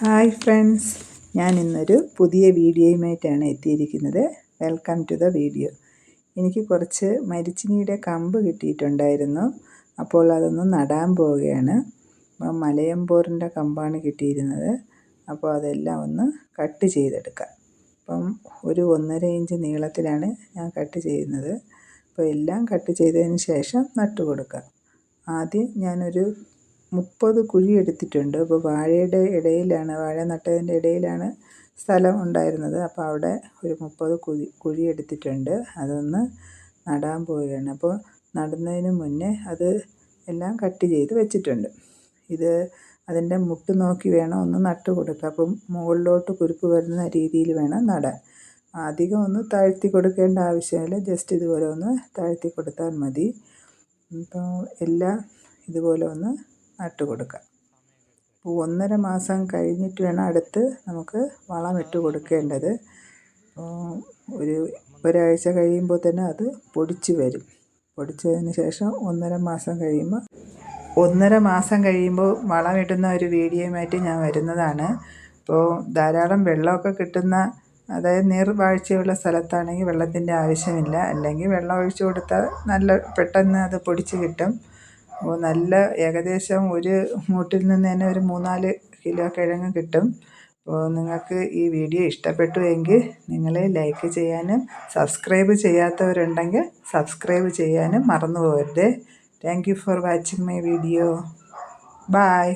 Hi friends, ഞാൻ ഇന്നൊരു പുതിയ വീഡിയോയുമായിട്ടാണ് എത്തിയിരിക്കുന്നത്. Welcome to the video. എനിക്ക് കുറച്ച് മരിച്ചിനിയുടെ കമ്പ് കിട്ടിയിട്ടുണ്ടായിരുന്നു. അപ്പോൾ അതൊന്ന് നടാൻ പോവുകയാണ്. അപ്പം മലയമ്പോറിൻ്റെ കമ്പാണ് കിട്ടിയിരുന്നത്. അപ്പോൾ അതെല്ലാം ഒന്ന് കട്ട് ചെയ്തെടുക്കാം. അപ്പം ഒരു 1.5 ഇഞ്ച് നീളത്തിലാണ് ഞാൻ കട്ട് ചെയ്യുന്നത്. അപ്പോൾ എല്ലാം കട്ട് ചെയ്തതിന് ശേഷം നട്ടു കൊടുക്കാം. ആദ്യം ഞാനൊരു 30 കുഴി എടുത്തിട്ടുണ്ട്. അപ്പോൾ വാഴ നട്ടതിൻ്റെ ഇടയിലാണ് സ്ഥലം ഉണ്ടായിരുന്നത്. അപ്പോൾ അവിടെ ഒരു 30 കുഴി എടുത്തിട്ടുണ്ട്. അതൊന്ന് നടാൻ പോവുകയാണ്. അപ്പോൾ നടുന്നതിന് മുന്നേ അത് എല്ലാം കട്ട് ചെയ്ത് വെച്ചിട്ടുണ്ട്. അതിൻ്റെ മുട്ട് നോക്കി വേണം ഒന്ന് നട്ട് കൊടുക്കുക. അപ്പം മുകളിലോട്ട് കുരുപ്പ് വരുന്ന രീതിയിൽ വേണം നടാൻ. അധികം ഒന്ന് താഴ്ത്തി കൊടുക്കേണ്ട ആവശ്യമില്ല. ജസ്റ്റ് ഇതുപോലെ ഒന്ന് താഴ്ത്തി കൊടുത്താൽ മതി. അപ്പോൾ എല്ലാം ഇതുപോലെ ഒന്ന് നട്ട് കൊടുക്കാം. അപ്പോൾ 1.5 മാസം കഴിഞ്ഞിട്ട് വേണം അടുത്ത് നമുക്ക് വളമിട്ട് കൊടുക്കേണ്ടത്. ഒരാഴ്ച കഴിയുമ്പോൾ തന്നെ അത് പൊടിച്ച് വരും. പൊടിച്ചതിന് ശേഷം 1.5 മാസം കഴിയുമ്പോൾ വളമിടുന്ന ഒരു വീഡിയോയുമായിട്ട് ഞാൻ വരുന്നതാണ്. അപ്പോൾ ധാരാളം വെള്ളമൊക്കെ കിട്ടുന്ന, അതായത് നീർവാഴ്ചയുള്ള സ്ഥലത്താണെങ്കിൽ വെള്ളത്തിൻ്റെ ആവശ്യമില്ല. അല്ലെങ്കിൽ വെള്ളം ഒഴിച്ചു കൊടുത്താൽ പെട്ടെന്ന് അത് പൊടിച്ച് കിട്ടും. അപ്പോൾ ഏകദേശം ഒരു മൂട്ടിൽ നിന്ന് തന്നെ ഒരു 3-4 കിലോ കിഴങ്ങ് കിട്ടും. അപ്പോൾ നിങ്ങൾക്ക് ഈ വീഡിയോ ഇഷ്ടപ്പെട്ടു എങ്കിൽ നിങ്ങൾ ലൈക്ക് ചെയ്യാനും സബ്സ്ക്രൈബ് ചെയ്യാത്തവരുണ്ടെങ്കിൽ സബ്സ്ക്രൈബ് ചെയ്യാനും മറന്നു പോകരുത്. Thank you for watching my video. By.